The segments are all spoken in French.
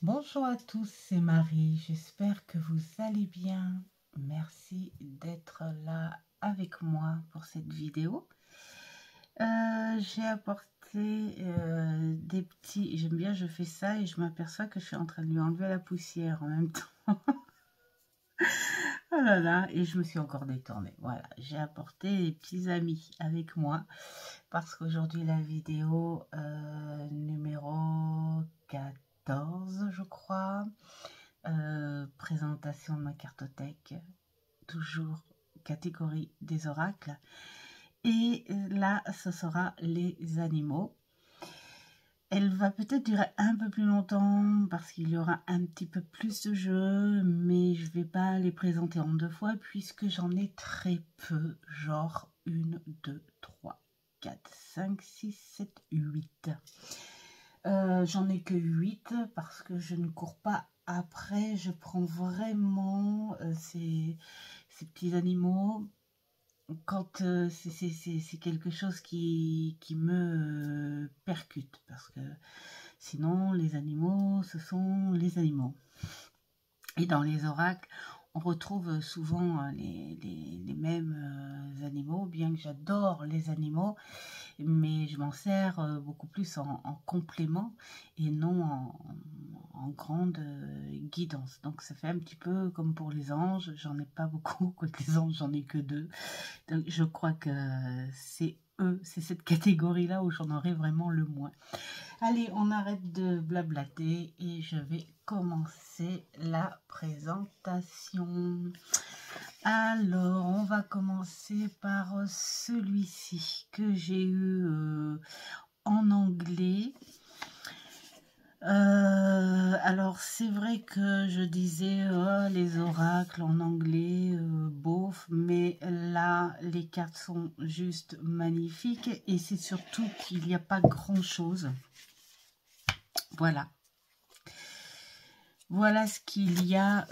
Bonjour à tous, c'est Marie. J'espère que vous allez bien. Merci d'être là avec moi pour cette vidéo. J'ai apporté des petits... J'aime bien, je fais ça et je m'aperçois que je suis en train de lui enlever la poussière en même temps. Oh là là, et je me suis encore détournée. Voilà, j'ai apporté des petits amis avec moi parce qu'aujourd'hui la vidéo numéro 14, je crois. Présentation de ma cartothèque, toujours catégorie des oracles. Et là, ce sera les animaux. Elle va peut-être durer un peu plus longtemps parce qu'il y aura un petit peu plus de jeux, mais je vais pas les présenter en deux fois puisque j'en ai très peu, genre 1, 2, 3, 4, 5, 6, 7, 8. J'en ai que 8 parce que je ne cours pas après, je prends vraiment ces petits animaux quand c'est quelque chose qui me percute, parce que sinon les animaux, ce sont les animaux. Et dans les oracles, on retrouve souvent les mêmes animaux, bien que j'adore les animaux, mais je m'en sers beaucoup plus en complément et non en grande guidance. Donc ça fait un petit peu comme pour les anges, j'en ai pas beaucoup, quoique les anges j'en ai que 2. Donc je crois que c'est eux, c'est cette catégorie-là où j'en aurai vraiment le moins. Allez, on arrête de blablater et je vais commencer la présentation. Alors, on va commencer par celui-ci que j'ai eu en anglais. Alors, c'est vrai que je disais les oracles en anglais, bof, mais là, les cartes sont juste magnifiques et c'est surtout qu'il n'y a pas grand-chose. Voilà. Voilà ce qu'il y a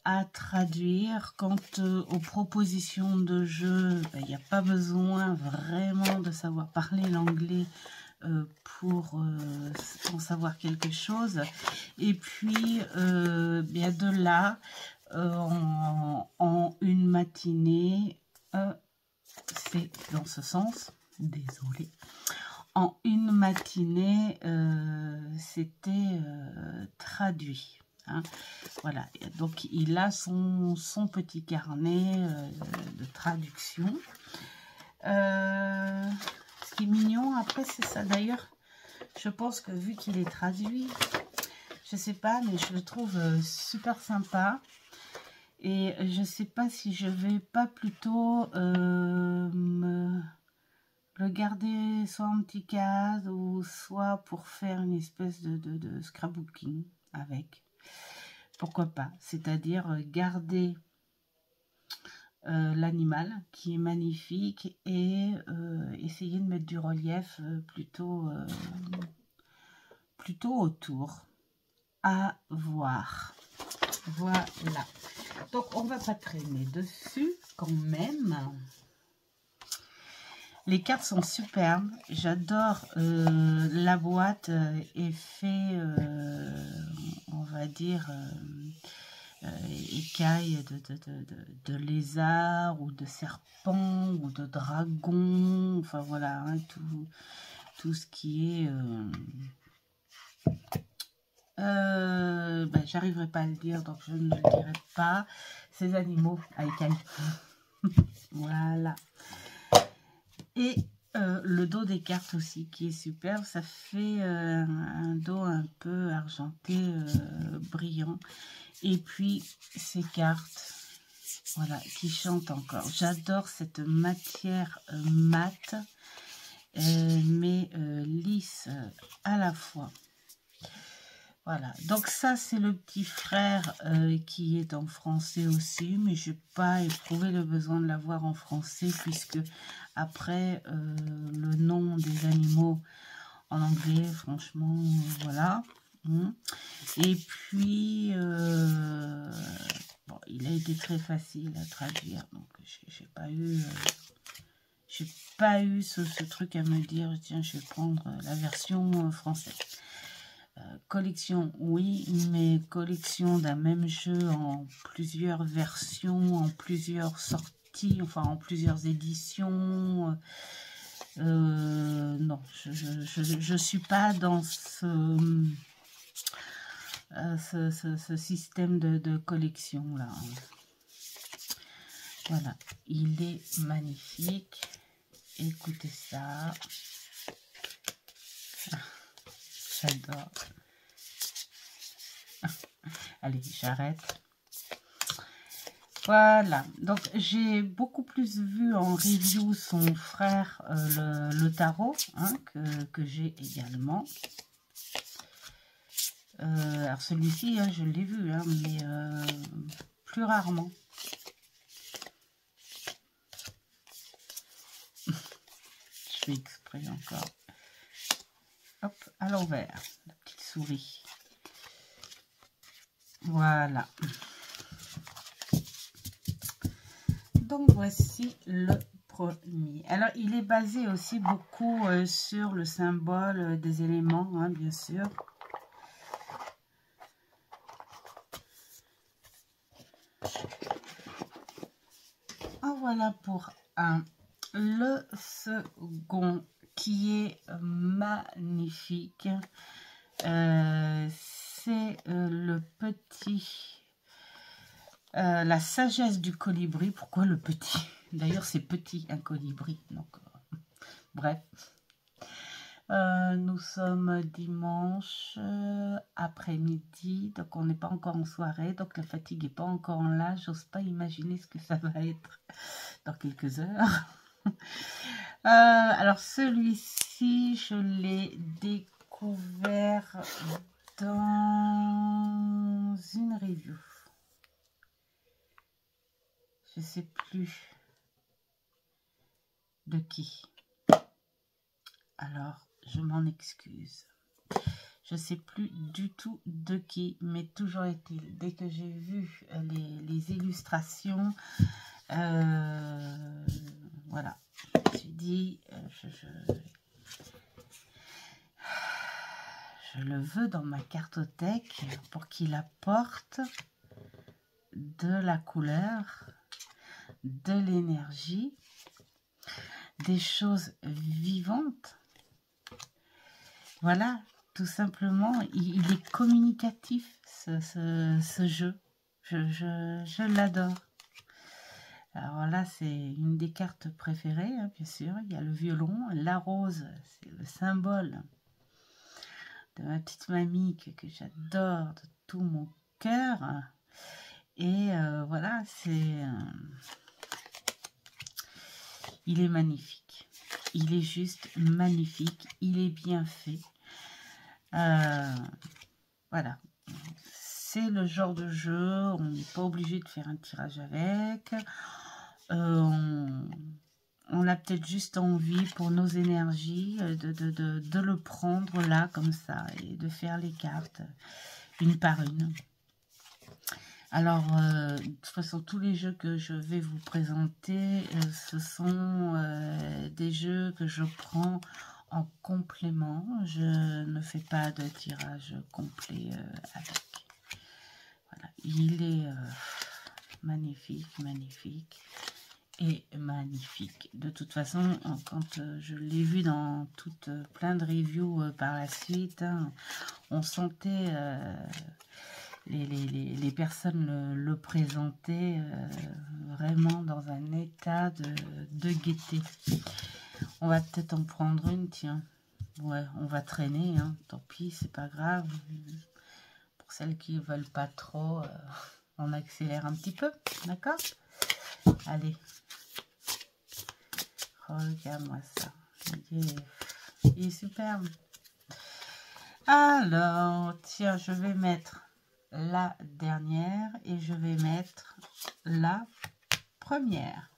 à traduire. Quant aux propositions de jeu, il n'y a pas besoin vraiment de savoir parler l'anglais pour en savoir quelque chose. Et puis, bien de là, en une matinée, c'est dans ce sens, désolée. En une matinée, c'était traduit. Hein. Voilà, donc il a son petit carnet de traduction. Ce qui est mignon, après, c'est ça. D'ailleurs, je pense que vu qu'il est traduit, je sais pas, mais je le trouve super sympa. Et je sais pas si je vais pas plutôt le garder soit en petit case ou soit pour faire une espèce de scrapbooking avec. Pourquoi pas? C'est-à-dire garder l'animal qui est magnifique et essayer de mettre du relief plutôt autour. À voir. Voilà. Donc on va pas traîner dessus quand même. Les cartes sont superbes, j'adore la boîte est fait, on va dire, écailles de lézard ou de serpent ou de dragon, enfin voilà, hein, tout ce qui est... j'arriverai pas à le dire, donc je ne le dirai pas. Ces animaux à écailles. Voilà. Et le dos des cartes aussi qui est superbe, ça fait un dos un peu argenté, brillant. Et puis ces cartes, voilà, qui chantent encore. J'adore cette matière mate, mais lisse à la fois. Voilà, donc ça c'est le petit frère qui est en français aussi, mais je n'ai pas éprouvé le besoin de l'avoir en français puisque après le nom des animaux en anglais, franchement, voilà. Et puis, bon, il a été très facile à traduire, donc j'ai pas eu ce truc à me dire, tiens, je vais prendre la version française. Collection, oui, mais collection d'un même jeu en plusieurs versions, en plusieurs sorties, enfin en plusieurs éditions. Non, je suis pas dans ce système de collection là. Voilà, il est magnifique. Écoutez ça. J'adore. Allez, j'arrête. Voilà, donc j'ai beaucoup plus vu en review son frère, le tarot, hein, que j'ai également. Alors celui-ci, hein, je l'ai vu, hein, mais plus rarement. Je fais exprès encore. Hop, à l'envers, la petite souris. Voilà. Donc voici le premier. Alors il est basé aussi beaucoup sur le symbole des éléments, hein, bien sûr. En voilà pour un. Le second qui est magnifique. C'est le petit... la sagesse du colibri. Pourquoi le petit? D'ailleurs, c'est petit, un colibri. Donc, bref. Nous sommes dimanche après-midi. Donc, on n'est pas encore en soirée. Donc, la fatigue n'est pas encore là. J'ose pas imaginer ce que ça va être dans quelques heures. Alors, celui-ci, je l'ai découvert dans une review. Je sais plus de qui. Alors, je m'en excuse. Je sais plus du tout de qui, mais toujours est-il, dès que j'ai vu les illustrations, voilà, j'ai dit, je le veux dans ma cartothèque pour qu'il apporte de la couleur, de l'énergie, des choses vivantes. Voilà, tout simplement, il est communicatif, ce jeu. Je l'adore. Alors là, c'est une des cartes préférées, hein, bien sûr. Il y a le violon, la rose, c'est le symbole de ma petite mamie que j'adore de tout mon cœur. Et voilà, il est magnifique. Il est juste magnifique. Il est bien fait. Voilà. C'est le genre de jeu, on n'est pas obligé de faire un tirage avec. On a peut-être juste envie pour nos énergies de le prendre là comme ça et de faire les cartes une par une. Alors, de toute façon, tous les jeux que je vais vous présenter, ce sont des jeux que je prends en complément. Je ne fais pas de tirage complet avec. Voilà, il est magnifique, magnifique et magnifique. De toute façon, quand je l'ai vu dans plein de reviews par la suite, hein, on sentait... les personnes le présentaient vraiment dans un état de gaieté. On va peut-être en prendre une, tiens. Ouais, on va traîner, hein. Tant pis, c'est pas grave. Pour celles qui ne veulent pas trop, on accélère un petit peu, d'accord? Allez. Regarde-moi ça. Il est superbe. Alors, tiens, je vais mettre la dernière et je vais mettre la première.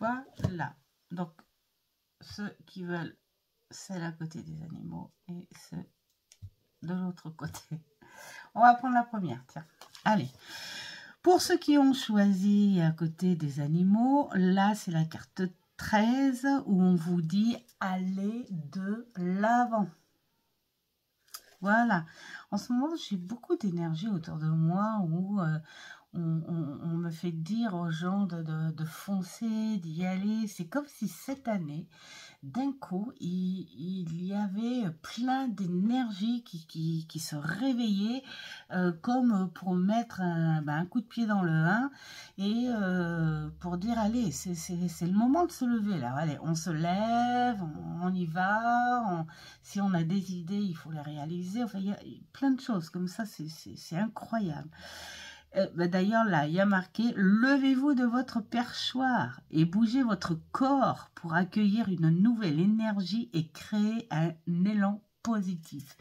Voilà. Donc, ceux qui veulent celle à côté des animaux et ceux de l'autre côté. On va prendre la première, tiens. Allez. Pour ceux qui ont choisi à côté des animaux, là, c'est la carte 13 où on vous dit « Allez de l'avant ». Voilà. En ce moment, j'ai beaucoup d'énergie autour de moi où on me fait dire aux gens de foncer, d'y aller. C'est comme si cette année, d'un coup, il y avait plein d'énergie qui se réveillait comme pour mettre un coup de pied dans le 1 et pour dire, allez, c'est le moment de se lever là. Allez, on se lève, on y va. Si on a des idées, il faut les réaliser. Enfin, il y a plein de choses comme ça, c'est incroyable. D'ailleurs, là, il y a marqué « Levez-vous de votre perchoir et bougez votre corps pour accueillir une nouvelle énergie et créer un élan positif. »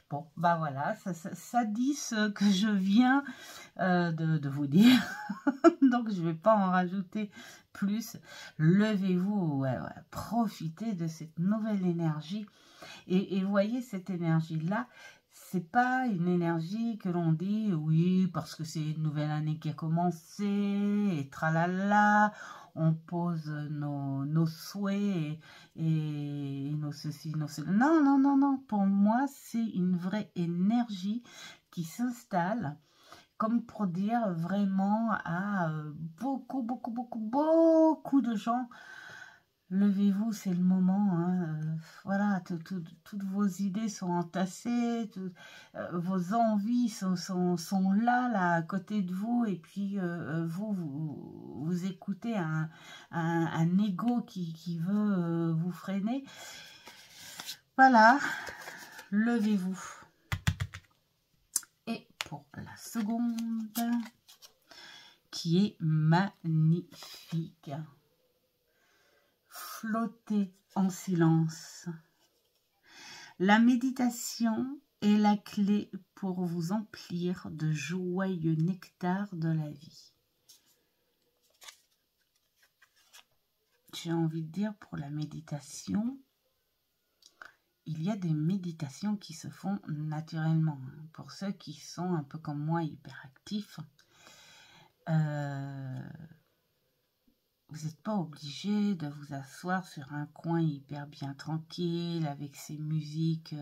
Bon, bah voilà, ça dit ce que je viens de vous dire. Donc, je ne vais pas en rajouter plus. Levez-vous, ouais, profitez de cette nouvelle énergie. Et voyez, cette énergie-là, c'est pas une énergie que l'on dit, oui, parce que c'est une nouvelle année qui a commencé, et tralala, on pose nos souhaits et nos ceci, nos cela. Non, non, non, non. Pour moi, c'est une vraie énergie qui s'installe, comme pour dire vraiment à beaucoup, beaucoup, beaucoup, beaucoup de gens, levez-vous, c'est le moment. Hein. Voilà, toutes vos idées sont entassées, vos envies sont là, à côté de vous, et puis vous écoutez un ego qui veut vous freiner. Voilà, levez-vous. Et pour la seconde, qui est magnifique. Flottez en silence. La méditation est la clé pour vous emplir de joyeux nectar de la vie. J'ai envie de dire, pour la méditation, il y a des méditations qui se font naturellement. Pour ceux qui sont un peu comme moi, hyperactifs, vous n'êtes pas obligé de vous asseoir sur un coin hyper bien tranquille avec ces musiques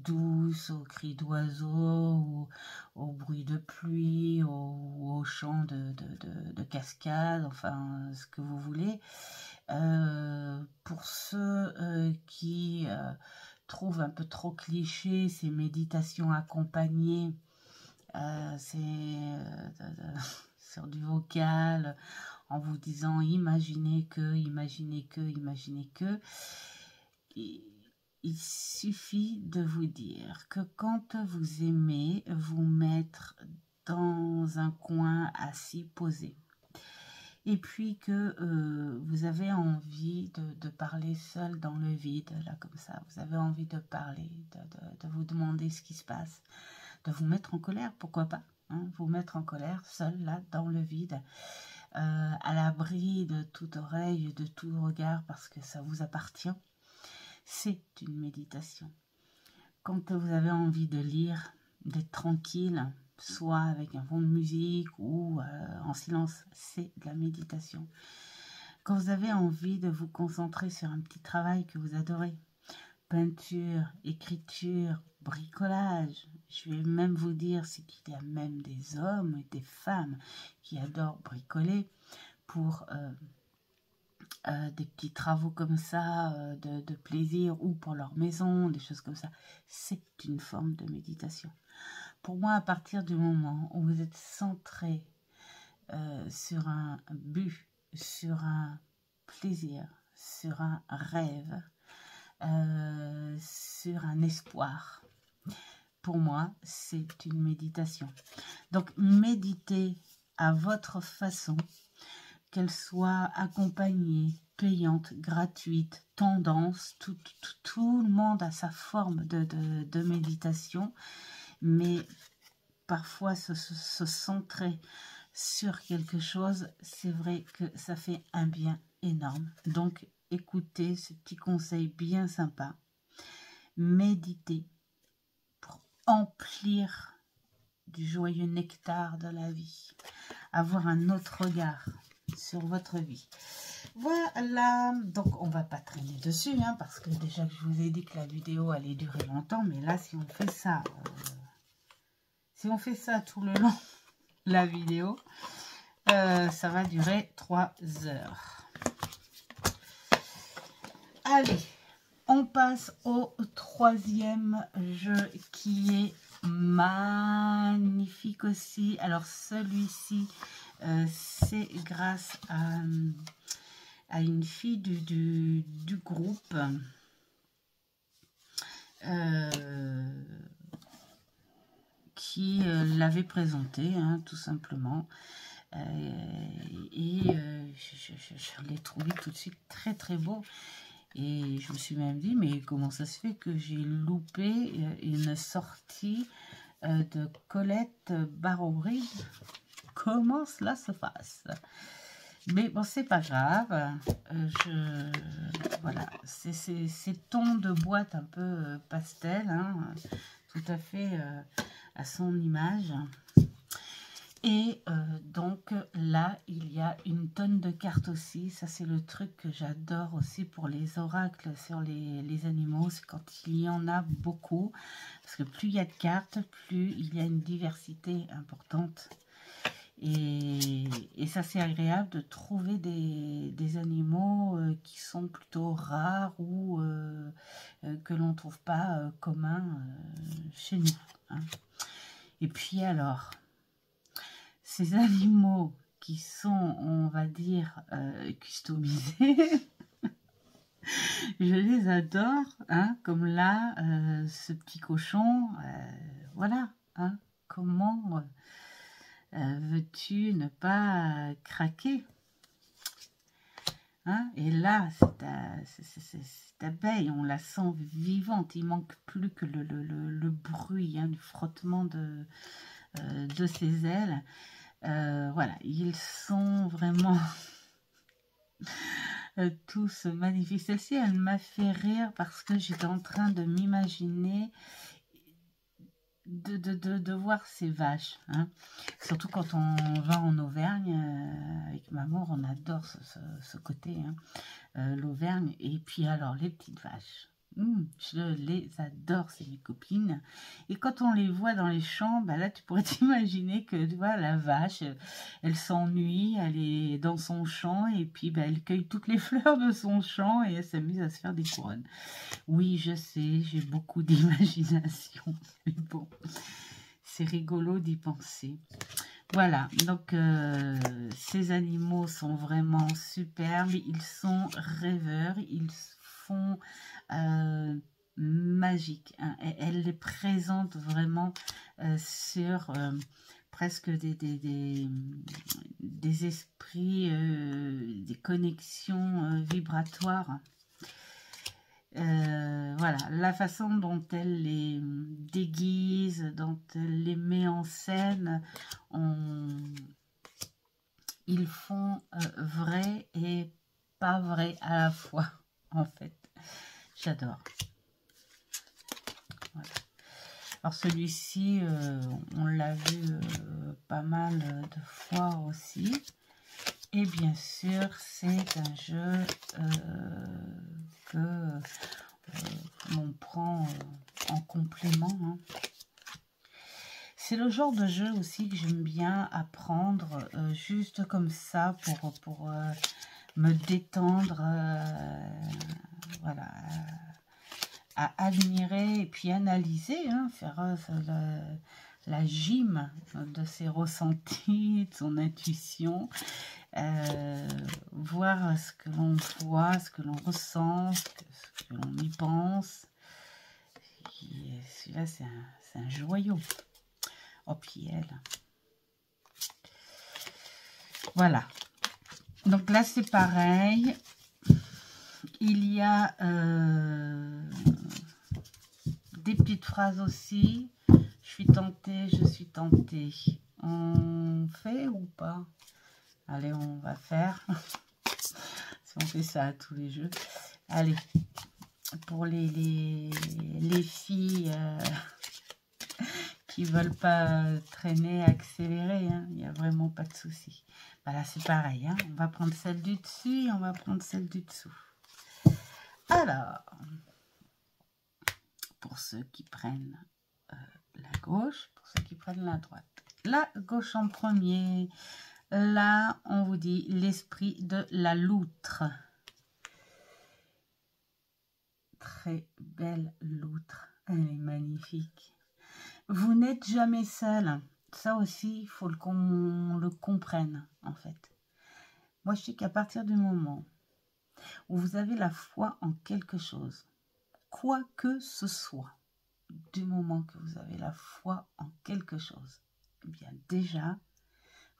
douces, aux cris d'oiseaux, au bruit de pluie, au chant de cascade, enfin ce que vous voulez. Pour ceux qui trouvent un peu trop cliché ces méditations accompagnées, sur du vocal, en vous disant imaginez que. Il suffit de vous dire que quand vous aimez vous mettre dans un coin assis posé, et puis que vous avez envie de parler seul dans le vide, là comme ça, vous avez envie de parler, de vous demander ce qui se passe, de vous mettre en colère, pourquoi pas, hein, vous mettre en colère seul là dans le vide, à l'abri de toute oreille, de tout regard, parce que ça vous appartient. C'est une méditation. Quand vous avez envie de lire, d'être tranquille, soit avec un fond de musique ou en silence, c'est de la méditation. Quand vous avez envie de vous concentrer sur un petit travail que vous adorez, peinture, écriture, bricolage, je vais même vous dire, c'est qu'il y a même des hommes et des femmes qui adorent bricoler pour des petits travaux comme ça, de plaisir, ou pour leur maison, des choses comme ça. C'est une forme de méditation. Pour moi, à partir du moment où vous êtes centré sur un but, sur un plaisir, sur un rêve, sur un espoir, pour moi, c'est une méditation. Donc, méditez à votre façon, qu'elle soit accompagnée, payante, gratuite, tendance, tout le monde a sa forme de méditation, mais parfois se centrer sur quelque chose, c'est vrai que ça fait un bien énorme. Donc, écoutez ce petit conseil bien sympa. Méditez pour emplir du joyeux nectar de la vie. Avoir un autre regard sur votre vie. Voilà, donc on va pas traîner dessus, hein, parce que déjà que je vous ai dit que la vidéo allait durer longtemps, mais là si on fait ça, tout le long de la vidéo, ça va durer 3 heures. Allez, on passe au troisième jeu qui est magnifique aussi. Alors celui-ci, c'est grâce à une fille du groupe qui l'avait présenté, hein, tout simplement. Je l'ai trouvé tout de suite très très beau. Et je me suis même dit, mais comment ça se fait que j'ai loupé une sortie de Colette Barreau-Brig? Comment cela se passe? Mais bon, c'est pas grave. Voilà, c'est ces tons de boîte un peu pastel, hein, tout à fait à son image. Et donc là, il y a une tonne de cartes aussi. Ça, c'est le truc que j'adore aussi pour les oracles sur les animaux. C'est quand il y en a beaucoup. Parce que plus il y a de cartes, plus il y a une diversité importante. Et ça, c'est agréable de trouver des animaux qui sont plutôt rares ou que l'on ne trouve pas communs chez nous, hein. Et puis alors, ces animaux qui sont, on va dire, customisés, je les adore, hein, comme là, ce petit cochon, voilà, hein, comment veux-tu ne pas craquer, hein? Et là, cette abeille, on la sent vivante, il manque plus que le bruit, hein, du frottement de ses ailes. Voilà, ils sont vraiment tous magnifiques. Celle-ci, elle m'a fait rire parce que j'étais en train de m'imaginer de voir ces vaches, hein. Surtout quand on va en Auvergne, avec maman, on adore ce côté, hein, l'Auvergne. Et puis alors, les petites vaches. Je les adore, c'est mes copines. Et quand on les voit dans les champs, bah là, tu pourrais t'imaginer que tu vois, la vache, elle s'ennuie, elle est dans son champ, et puis bah, elle cueille toutes les fleurs de son champ et elle s'amuse à se faire des couronnes. Oui, je sais, j'ai beaucoup d'imagination, mais bon, c'est rigolo d'y penser. Voilà, donc ces animaux sont vraiment superbes, ils sont rêveurs, ils font magique, hein. Elle les présente vraiment sur presque des esprits, des connexions vibratoires. Voilà, la façon dont elle les déguise, dont elle les met en scène, ils font vrai et pas vrai à la fois, en fait. J'adore. Voilà. Alors celui-ci, on l'a vu pas mal de fois aussi. Et bien sûr, c'est un jeu que l'on prend en complément, hein. C'est le genre de jeu aussi que j'aime bien apprendre juste comme ça pour me détendre, voilà, à admirer et puis analyser, hein, faire la gym de ses ressentis, de son intuition, voir ce que l'on voit, ce que l'on ressent, ce que l'on y pense. Celui-là, c'est un joyau. Oh, puis elle. Voilà. Donc là, c'est pareil. Il y a des petites phrases aussi. Je suis tentée, je suis tentée. On fait ou pas? Allez, on va faire. Si on fait ça à tous les jeux. Allez, pour les filles qui veulent pas traîner, accélérer, hein, il n'y a vraiment pas de souci. Voilà, c'est pareil, hein. On va prendre celle du dessus et on va prendre celle du dessous. Alors, pour ceux qui prennent la gauche, pour ceux qui prennent la droite. La gauche en premier. Là, on vous dit l'esprit de la loutre. Très belle loutre. Elle est magnifique. Vous n'êtes jamais seul. Ça aussi, il faut qu'on le comprenne, en fait. Moi, je sais qu'à partir du moment où vous avez la foi en quelque chose, quoi que ce soit, du moment que vous avez la foi en quelque chose, eh bien déjà,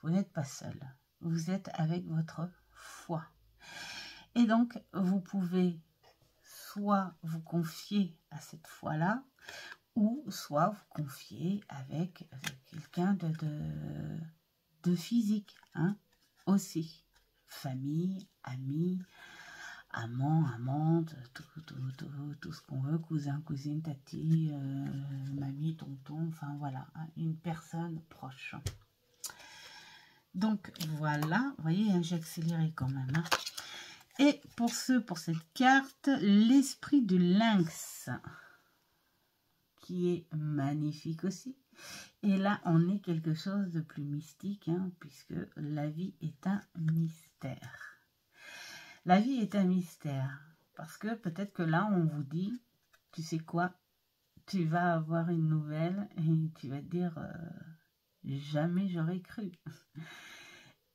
vous n'êtes pas seul. Vous êtes avec votre foi. Et donc, vous pouvez soit vous confier à cette foi-là, ou soit vous confier avec quelqu'un de physique, hein, aussi. Famille, amis, amant, amante, tout ce qu'on veut, cousin, cousine, tati, mamie, tonton, enfin voilà, hein, une personne proche. Donc voilà, vous voyez, hein, j'ai accéléré quand même. Hein. Et pour cette carte, l'esprit du lynx, qui est magnifique aussi. Et là, on est quelque chose de plus mystique, hein, puisque la vie est un mystère. La vie est un mystère, parce que peut-être que là, on vous dit, tu sais quoi, tu vas avoir une nouvelle et tu vas te dire, jamais j'aurais cru.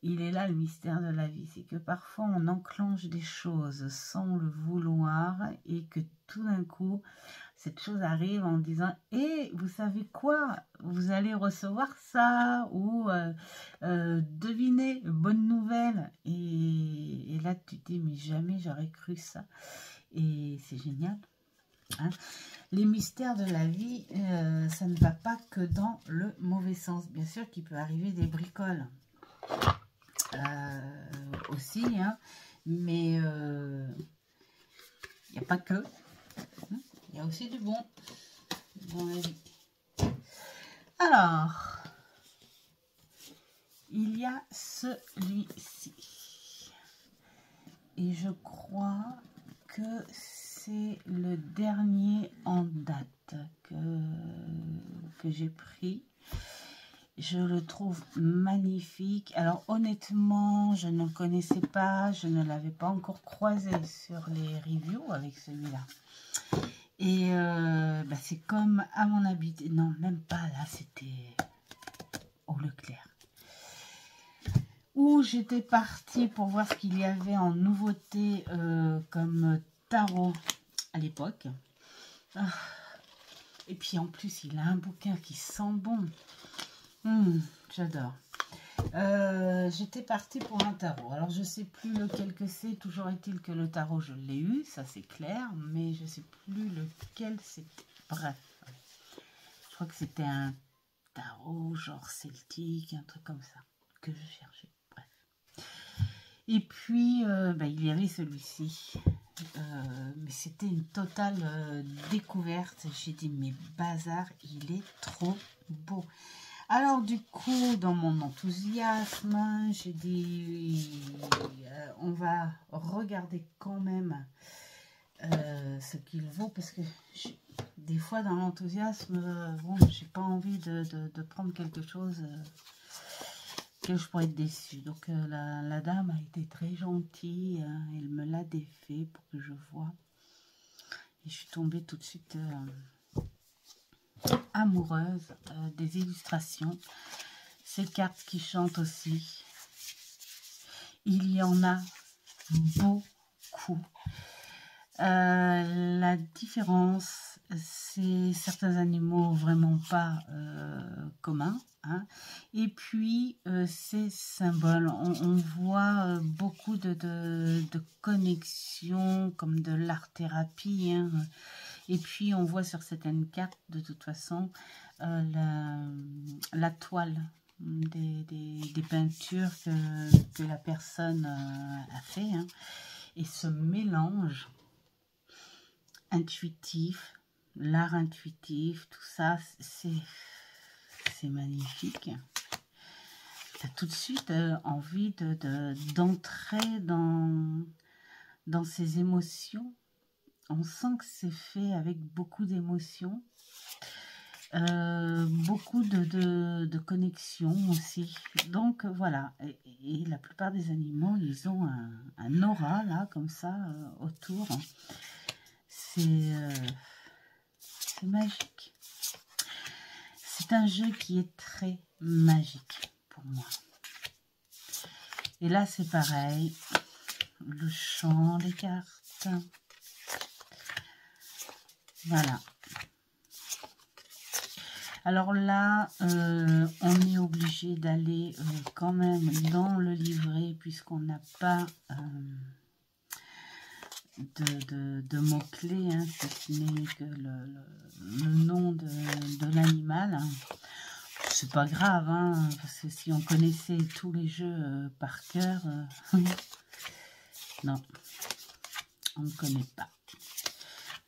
Il est là le mystère de la vie, c'est que parfois on enclenche des choses sans le vouloir et que tout d'un coup, cette chose arrive en disant « Eh, vous savez quoi? Vous allez recevoir ça » ou devinez, bonne nouvelle. Et là, tu te dis « Mais jamais j'aurais cru ça. » Et c'est génial. Hein. Les mystères de la vie, ça ne va pas que dans le mauvais sens. Bien sûr qu'il peut arriver des bricoles. Aussi, hein, mais il n'y a pas que, il y a aussi du bon dans la vie. Alors, il y a celui-ci, et je crois que c'est le dernier en date que j'ai pris. Je le trouve magnifique. Alors honnêtement, je ne le connaissais pas, je ne l'avais pas encore croisé sur les reviews avec celui-là. Et c'est comme à mon habitude. Non, même pas là, c'était au Leclerc. Où j'étais partie pour voir ce qu'il y avait en nouveauté comme tarot à l'époque. Et puis en plus, il a un bouquin qui sent bon. J'adore. J'étais partie pour un tarot. Alors, je sais plus lequel que c'est. Toujours est-il que le tarot, je l'ai eu, ça c'est clair. Mais je sais plus lequel c'était. Bref. Je crois que c'était un tarot genre celtique, un truc comme ça, que je cherchais. Bref. Et puis, il y avait celui-ci. Mais c'était une totale découverte. J'ai dit, mais bazar, il est trop beau. Alors du coup, dans mon enthousiasme, j'ai dit, on va regarder quand même ce qu'il vaut, parce que des fois dans l'enthousiasme, bon, j'ai pas envie de prendre quelque chose que je pourrais être déçue. Donc la dame a été très gentille, elle me l'a défait pour que je vois. Et je suis tombée tout de suite amoureuse des illustrations. Ces cartes qui chantent aussi. Il y en a beaucoup. La différence, c'est certains animaux vraiment pas communs. Hein. Et puis, ces symboles, on voit beaucoup de connexions, comme de l'art-thérapie. Hein. Et puis, on voit sur certaines cartes, de toute façon, la toile des peintures que la personne a fait. Hein. Et ce mélange intuitif, l'art intuitif, tout ça, c'est magnifique. tu as tout de suite envie d'entrer dans ces émotions. On sent que c'est fait avec beaucoup d'émotions. Beaucoup de connexions aussi. Donc voilà, et la plupart des animaux, ils ont un aura là, comme ça, autour. C'est magique. C'est un jeu qui est très magique pour moi. Et là, c'est pareil. Le champ des cartes. Voilà. Alors là, on est obligé d'aller quand même dans le livret puisqu'on n'a pas de mots-clés, hein, si ce n'est que le nom de l'animal. Hein. C'est pas grave, hein, parce que si on connaissait tous les jeux par cœur, non, on ne connaît pas.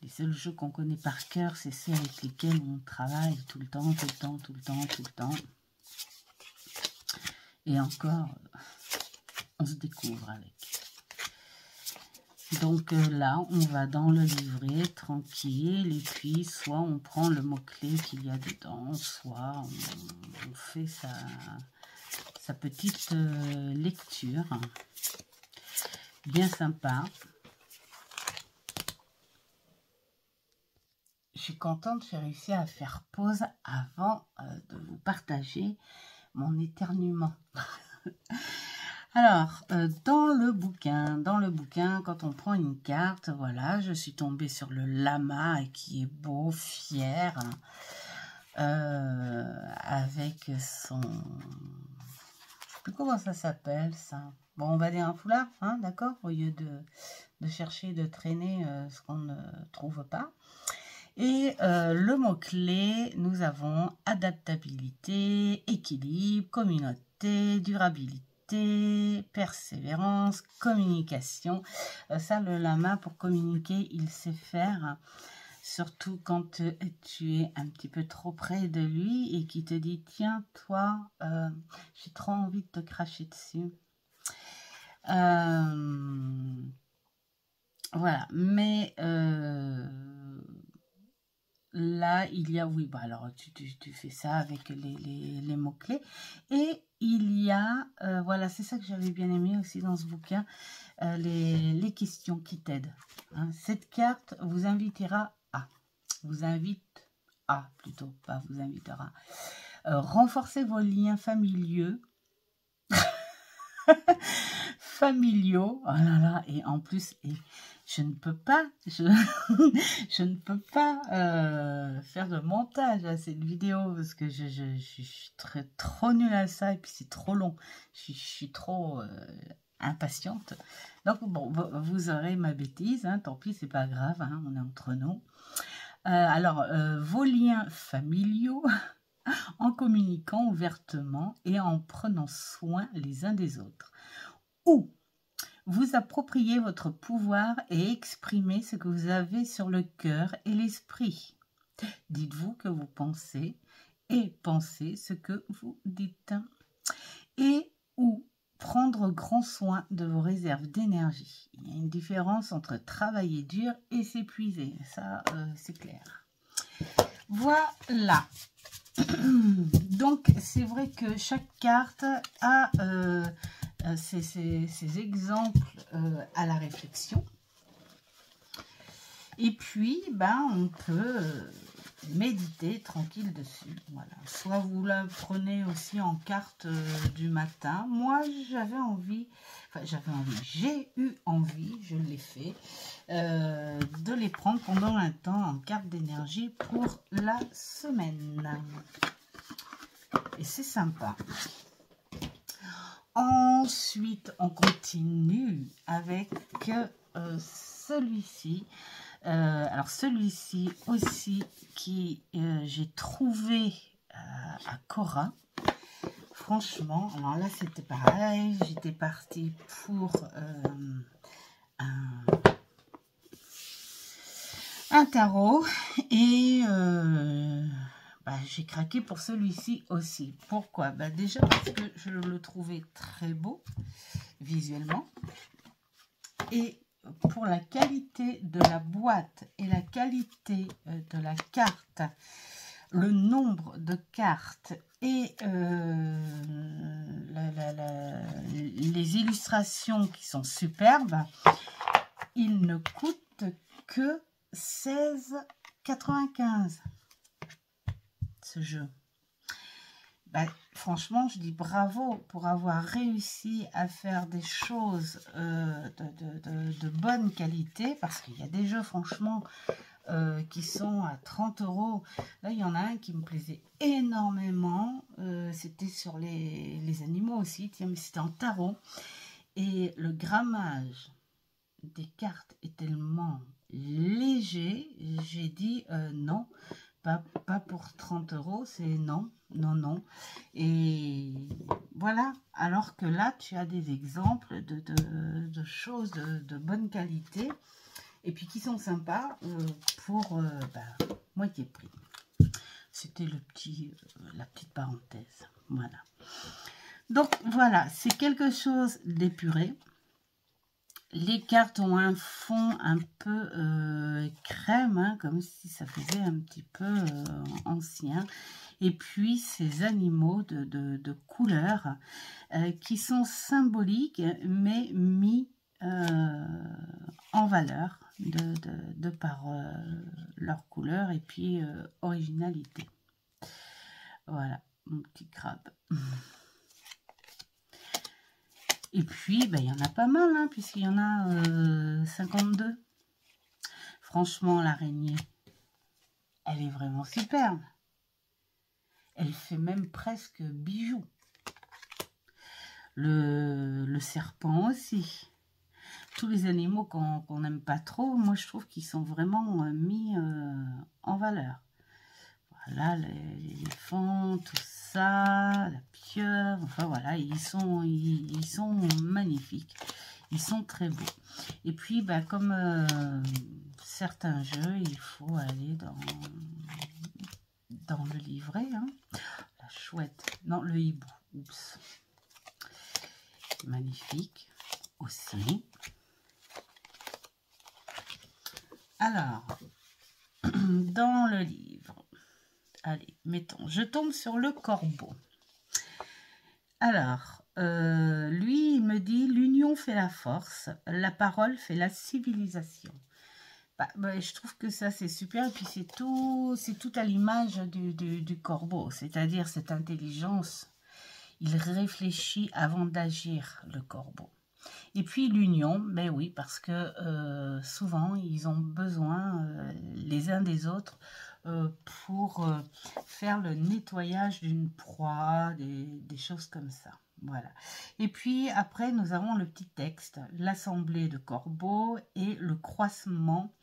Les seuls jeux qu'on connaît par cœur, c'est ceux avec lesquels on travaille tout le temps, tout le temps, tout le temps, tout le temps. Et encore, on se découvre avec. Donc là, on va dans le livret tranquille et puis soit on prend le mot-clé qu'il y a dedans, soit on fait sa petite lecture. Bien sympa. Je suis contente, j'ai réussi à faire pause avant de vous partager mon éternuement. Alors, dans le bouquin, quand on prend une carte, voilà, je suis tombée sur le lama qui est beau, fier, avec son... Je ne sais plus comment ça s'appelle, ça. Bon, on va dire un foulard, hein, d'accord, au lieu de chercher, de traîner ce qu'on ne trouve pas. Et le mot-clé, nous avons adaptabilité, équilibre, communauté, durabilité, persévérance, communication. Ça, le lama, pour communiquer, il sait faire. Surtout quand tu es un petit peu trop près de lui et qu'il te dit « Tiens, toi, j'ai trop envie de te cracher dessus. » Voilà, mais... là, il y a, oui, bah alors tu fais ça avec les mots-clés. Et il y a, voilà, c'est ça que j'avais bien aimé aussi dans ce bouquin, les questions qui t'aident. Hein. Cette carte vous invitera à, plutôt, pas vous invitera. Renforcez vos liens familiaux. Oh là là, et en plus, je ne peux pas, je ne peux pas faire de montage à cette vidéo parce que je suis trop nulle à ça et puis c'est trop long. Je suis trop impatiente. Donc bon, vous aurez ma bêtise, hein, tant pis, c'est pas grave, hein, on est entre nous. Alors, vos liens familiaux en communiquant ouvertement et en prenant soin les uns des autres. Ou vous appropriez votre pouvoir et exprimez ce que vous avez sur le cœur et l'esprit. Dites-vous que vous pensez et pensez ce que vous dites. Et ou prendre grand soin de vos réserves d'énergie. Il y a une différence entre travailler dur et s'épuiser. Ça, c'est clair. Voilà. Donc, c'est vrai que chaque carte a ces exemples à la réflexion. Et puis, ben, on peut méditer tranquille dessus. Voilà. Soit vous la prenez aussi en carte du matin. Moi, j'ai eu envie, je l'ai fait, de les prendre pendant un temps en carte d'énergie pour la semaine. Et c'est sympa. Ensuite, on continue avec celui-ci. Alors, celui-ci aussi qui j'ai trouvé à Cora. Franchement, alors là, c'était pareil. J'étais partie pour un tarot. Et j'ai craqué pour celui-ci aussi. Pourquoi? Déjà parce que je le trouvais très beau visuellement. Et pour la qualité de la boîte et la qualité de la carte, le nombre de cartes et les illustrations qui sont superbes, il ne coûte que 16,95 ce jeu. Franchement, je dis bravo pour avoir réussi à faire des choses de bonne qualité, parce qu'il y a des jeux, franchement, qui sont à 30 €. Là, il y en a un qui me plaisait énormément. C'était sur les animaux aussi, tiens, mais c'était en tarot. Et le grammage des cartes est tellement léger, j'ai dit non. Pas pour 30 €, c'est non, non, non. Et voilà, alors que là, tu as des exemples de choses de bonne qualité et puis qui sont sympas pour moitié prix. C'était la petite parenthèse. Voilà. Donc voilà, c'est quelque chose d'épuré. Les cartes ont un fond un peu crème, hein, comme si ça faisait un petit peu ancien. Et puis ces animaux de couleurs qui sont symboliques, mais mis en valeur de par leur couleur et puis originalité. Voilà, mon petit crabe. Et puis, il y en a pas mal, hein, puisqu'il y en a 52. Franchement, l'araignée, elle est vraiment superbe. Elle fait même presque bijou. Le serpent aussi. Tous les animaux qu'on n'aime pas trop, moi je trouve qu'ils sont vraiment mis en valeur. Voilà, l'éléphant, tout ça, la pieuvre, enfin voilà, ils sont magnifiques. Ils sont très beaux. Et puis, comme certains jeux, il faut aller dans le livret. Hein. La chouette. Non, le hibou. Oups. Magnifique aussi. Alors, dans le livre, allez, mettons, je tombe sur le corbeau. Alors, lui, il me dit, l'union fait la force, la parole fait la civilisation. Je trouve que ça, c'est super. Et puis, c'est tout à l'image du corbeau, c'est-à-dire cette intelligence. Il réfléchit avant d'agir, le corbeau. Et puis, l'union, oui, parce que souvent, ils ont besoin les uns des autres pour faire le nettoyage d'une proie, des choses comme ça. Voilà. Et puis après, nous avons le petit texte, l'assemblée de corbeaux et le croissement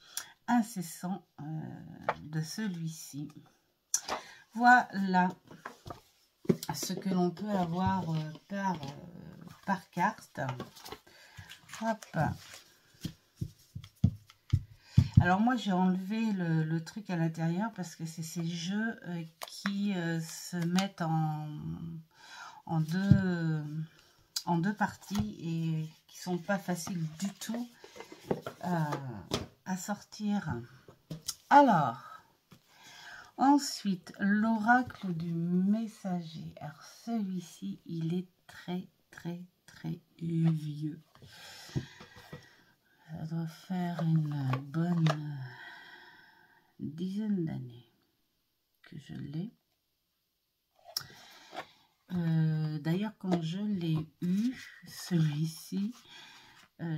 incessant de celui-ci. Voilà ce que l'on peut avoir par carte. Hop. Alors moi j'ai enlevé le truc à l'intérieur parce que c'est ces jeux qui se mettent en deux parties et qui sont pas faciles du tout à sortir. Alors, ensuite, l'oracle du messager. Alors celui-ci, il est très très très vieux. Ça doit faire une bonne dizaine d'années que je l'ai. D'ailleurs, quand je l'ai eu, celui-ci,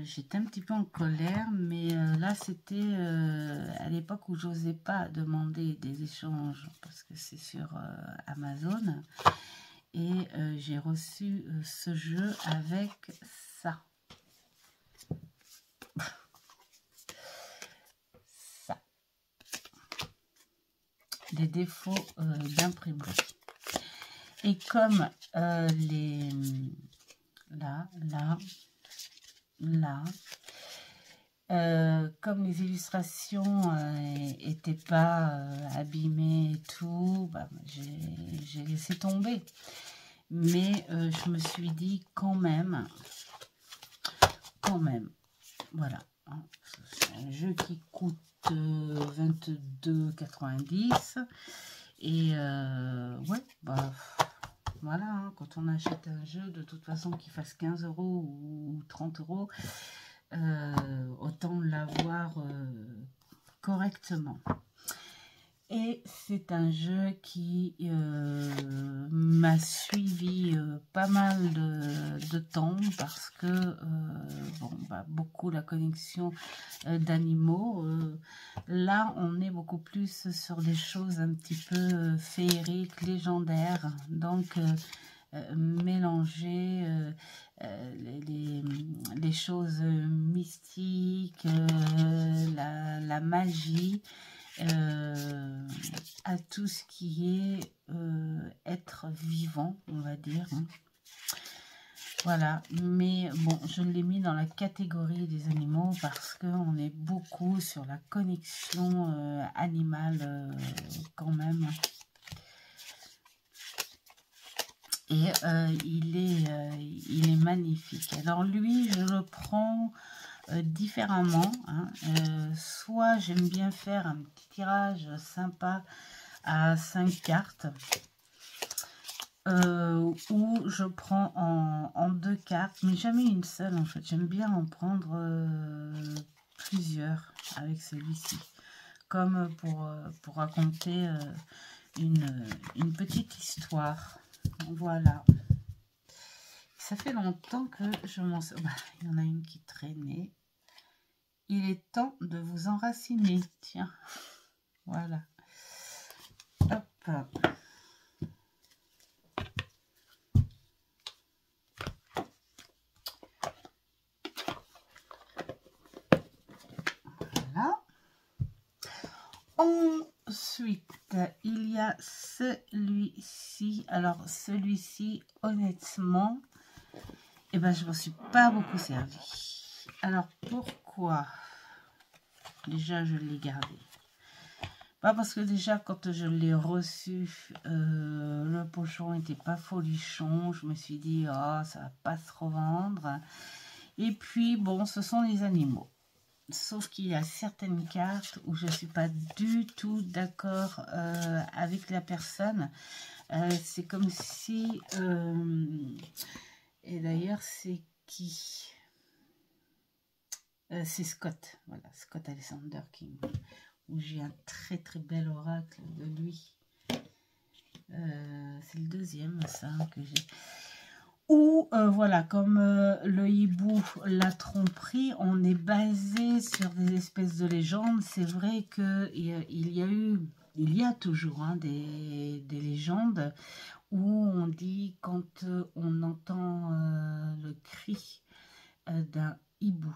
j'étais un petit peu en colère, mais là, c'était à l'époque où j'osais pas demander des échanges, parce que c'est sur Amazon. Et j'ai reçu ce jeu avec ça. Ça. Des défauts d'imprimerie. Et comme là, Comme les illustrations n'étaient pas abîmées et tout, bah, j'ai laissé tomber. Mais je me suis dit quand même, voilà. Hein, c'est un jeu qui coûte 22,90 et ouais, bah voilà, hein, quand on achète un jeu, de toute façon qu'il fasse 15 € ou 30 €, autant l'avoir correctement. Et c'est un jeu qui m'a suivi pas mal de temps parce que bon, bah, beaucoup la connexion d'animaux. Là, on est beaucoup plus sur des choses un petit peu féeriques, légendaires. Donc, mélanger les choses mystiques, la magie, à tout ce qui est être vivant, on va dire. Voilà, mais bon, je l'ai mis dans la catégorie des animaux parce qu'on est beaucoup sur la connexion animale quand même. Et il est magnifique. Alors lui, je le prends différemment. Hein. Soit j'aime bien faire un petit tirage sympa à 5 cartes. Ou je prends en 2 cartes, mais jamais une seule en fait. J'aime bien en prendre plusieurs avec celui-ci. Comme pour raconter une petite histoire. Voilà. Ça fait longtemps que je m'en... Bah, il y en a une qui traînait. Il est temps de vous enraciner. Tiens. Voilà. Hop. Voilà. Ensuite, il y a celui-ci. Alors, celui-ci, honnêtement, eh ben, je ne m'en suis pas beaucoup servi. Alors, pourquoi? Déjà, je l'ai gardé. Pas parce que déjà, quand je l'ai reçu, le pochon n'était pas folichon. Je me suis dit, oh, ça va pas se revendre. Et puis, bon, ce sont les animaux. Sauf qu'il y a certaines cartes où je ne suis pas du tout d'accord avec la personne. C'est comme si... et d'ailleurs, c'est qui? C'est Scott. Voilà, Scott Alexander King. Où j'ai un très très bel oracle de lui. C'est le deuxième, ça, que j'ai. Ou voilà, comme le hibou, la tromperie, on est basé sur des espèces de légendes. C'est vrai qu'il y a toujours hein, des légendes où on dit quand on entend le cri d'un hibou,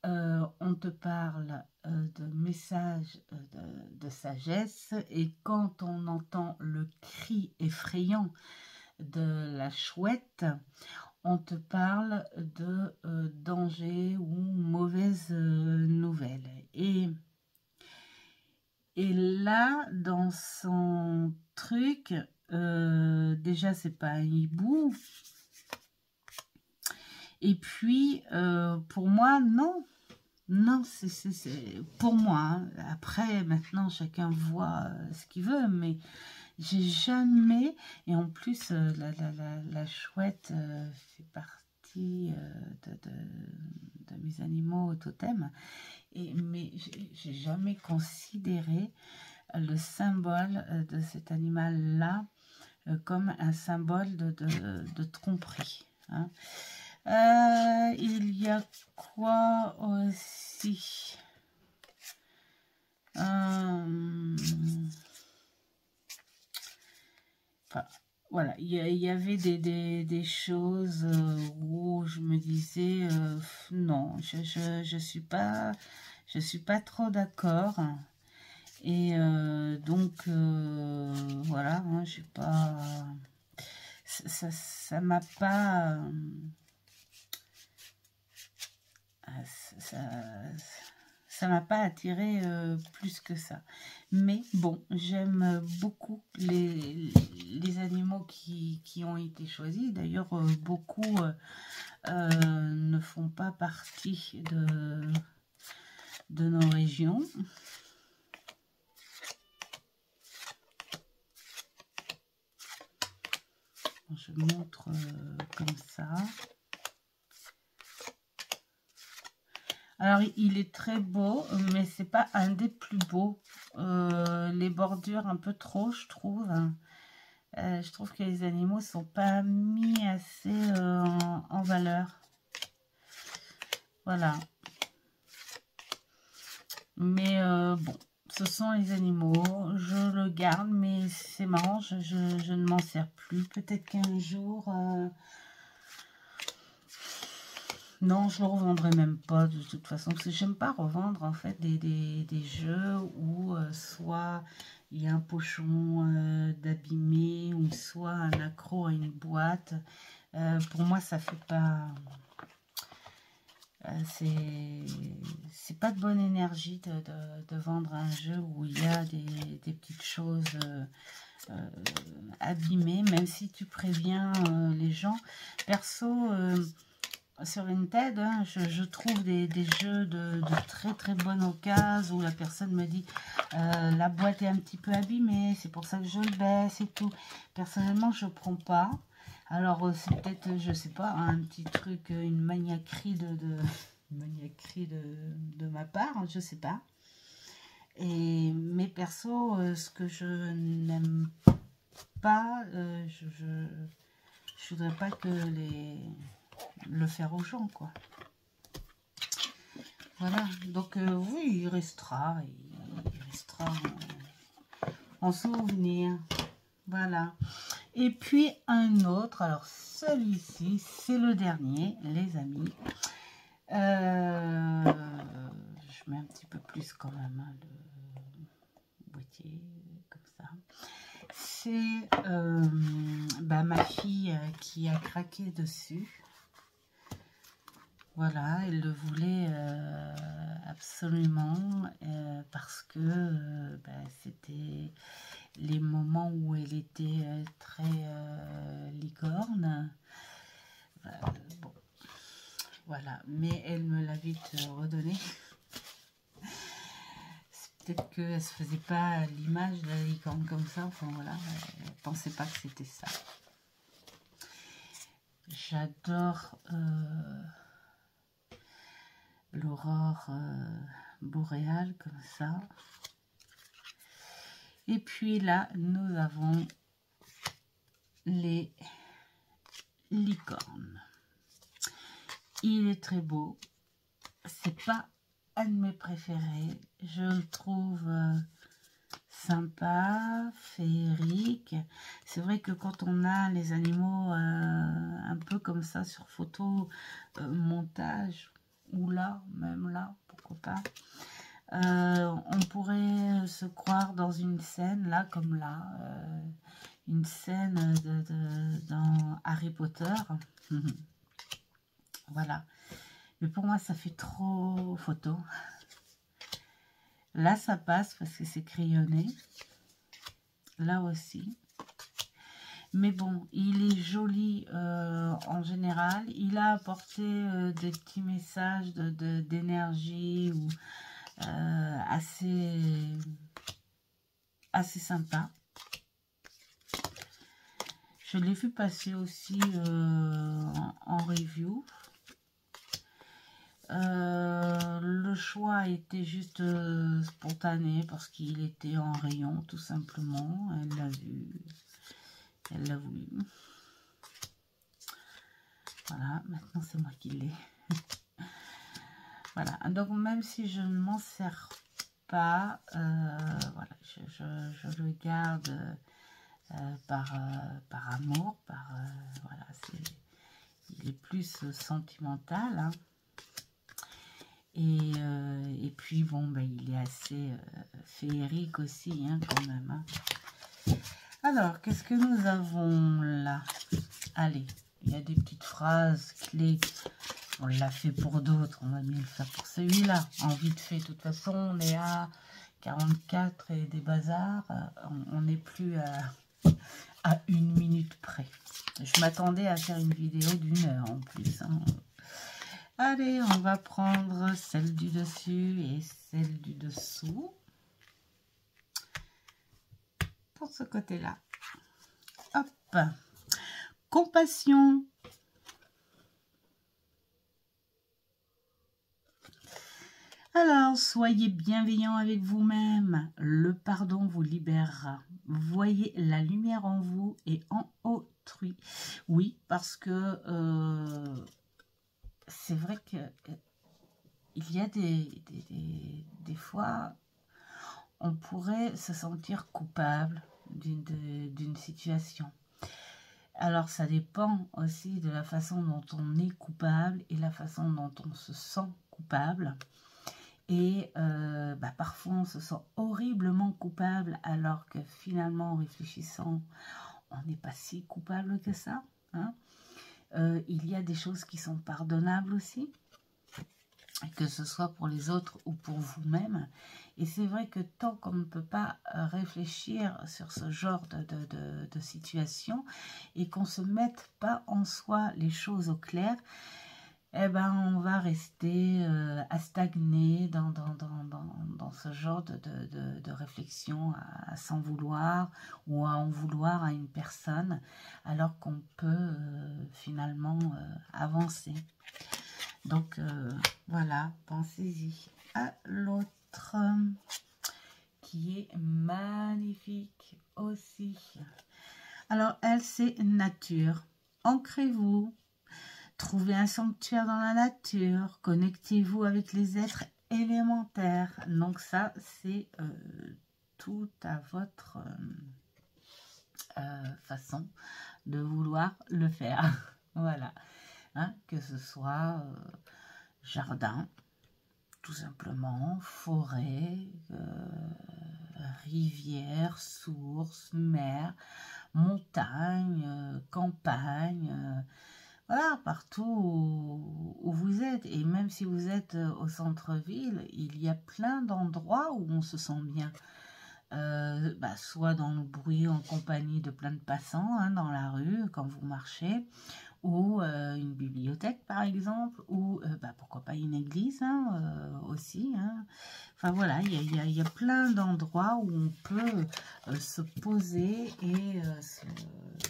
on te parle de messages de sagesse, et quand on entend le cri effrayant de la chouette, on te parle de danger ou mauvaise nouvelle. Et là, dans son truc, déjà, c'est pas un hibou. Et puis, pour moi, non. Non, c'est pour moi. Hein. Après, maintenant, chacun voit ce qu'il veut, mais j'ai jamais... Et en plus, la chouette fait partie de mes animaux totems. Mais j'ai jamais considéré le symbole de cet animal-là comme un symbole de tromperie. Hein. Il y a quoi aussi? Enfin, voilà, il y avait des choses où je me disais non, je suis pas trop d'accord. Et donc voilà, hein, j'ai pas ça m'a pas ça m'a pas attiré plus que ça. Mais bon, j'aime beaucoup les animaux qui ont été choisis. D'ailleurs, beaucoup ne font pas partie de nos régions. Je montre comme ça. Alors, il est très beau, mais c'est pas un des plus beaux. Les bordures un peu trop, je trouve. Je trouve que les animaux sont pas mis assez en valeur. Voilà. Mais bon, ce sont les animaux. Je le garde, mais c'est marrant, je ne m'en sers plus. Peut-être qu'un jour... Non, je le revendrai même pas de toute façon, parce que j'aime pas revendre en fait des jeux où soit il y a un pochon d'abîmé, ou soit un accro à une boîte. Pour moi, ça fait pas... c'est pas de bonne énergie de vendre un jeu où il y a des petites choses abîmées, même si tu préviens les gens. Perso... sur Vinted, hein, je trouve des jeux de très bonne occasion où la personne me dit la boîte est un petit peu abîmée, c'est pour ça que je le baisse et tout. Personnellement, je prends pas. Alors, c'est peut-être, je sais pas, un petit truc, une maniaquerie de ma part, je sais pas. Mais perso, ce que je n'aime pas, je voudrais pas que le faire aux gens, quoi. Voilà, donc oui, il restera en souvenir. Voilà. Et puis un autre, alors celui-ci, c'est le dernier, les amis. Je mets un petit peu plus quand même, hein, le boîtier, comme ça. C'est ma fille qui a craqué dessus. Voilà, elle le voulait absolument parce que c'était les moments où elle était très licorne. Bon, voilà, mais elle me l'a vite redonné. C'est peut-être qu'elle se faisait pas l'image de la licorne comme ça. Enfin voilà, elle pensait pas que c'était ça. J'adore l'aurore boréale comme ça. Et puis là, nous avons les licornes. Il est très beau. C'est pas un de mes préférés. Je le trouve sympa, féerique. C'est vrai que quand on a les animaux un peu comme ça sur photo, montage, ou là, même là, pourquoi pas, on pourrait se croire dans une scène, là, comme là, une scène dans Harry Potter. Voilà. Mais pour moi, ça fait trop photo. Là, ça passe parce que c'est crayonné. Là aussi. Mais bon, il est joli en général. Il a apporté des petits messages d'énergie ou assez sympa. Je l'ai vu passer aussi en review. Le choix était juste spontané parce qu'il était en rayon tout simplement. Elle l'a vu, elle l'a voulu. Voilà, maintenant c'est moi qui l'ai. Voilà, donc même si je ne m'en sers pas, voilà, je le garde par amour, voilà, il est plus sentimental, hein. Et puis bon, il est assez féerique aussi, hein, quand même, hein. Alors, qu'est-ce que nous avons là? Allez, il y a des petites phrases clés On l'a fait pour d'autres, on va mieux le faire pour celui-là. En vite fait, de toute façon, on est à 44 et des bazars. On n'est plus à 1 minute près. Je m'attendais à faire une vidéo d'1 heure en plus. Hein. Allez, on va prendre celle du dessus et celle du dessous. Pour ce côté-là. Hop. Compassion. Alors, soyez bienveillant avec vous-même. Le pardon vous libérera. Voyez la lumière en vous et en autrui. Oui, parce que c'est vrai que il y a des fois, on pourrait se sentir coupable d'une situation. Alors, ça dépend aussi de la façon dont on est coupable et la façon dont on se sent coupable. Et parfois, on se sent horriblement coupable alors que finalement, en réfléchissant, on n'est pas si coupable que ça. Hein. Il y a des choses qui sont pardonnables aussi, que ce soit pour les autres ou pour vous-même. Et c'est vrai que tant qu'on ne peut pas réfléchir sur ce genre de situation et qu'on ne se mette pas en soi les choses au clair, eh ben, on va rester à stagner dans ce genre de réflexion, à s'en vouloir ou à en vouloir à une personne, alors qu'on peut finalement avancer. Donc, voilà, pensez-y à l'autre, qui est magnifique aussi. Alors, elle, c'est nature. Ancrez-vous. Trouvez un sanctuaire dans la nature, connectez-vous avec les êtres élémentaires. Donc ça, c'est tout à votre façon de vouloir le faire. Voilà. Hein, que ce soit jardin, tout simplement, forêt, rivière, source, mer, montagne, campagne, voilà, partout où vous êtes. Et même si vous êtes au centre-ville, il y a plein d'endroits où on se sent bien. Soit dans le bruit, en compagnie de plein de passants, hein, dans la rue, quand vous marchez, ou une bibliothèque, par exemple, ou pourquoi pas une église aussi. Hein. Enfin voilà, il y a plein d'endroits où on peut se poser et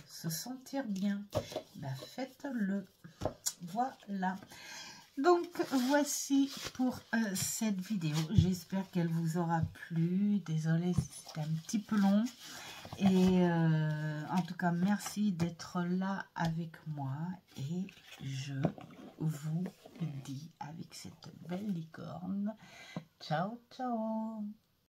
se sentir bien. Faites-le. Voilà. Donc, voici pour cette vidéo. J'espère qu'elle vous aura plu. Désolée si c'était un petit peu long. Et en tout cas, merci d'être là avec moi. Et je vous dis avec cette belle licorne, ciao, ciao!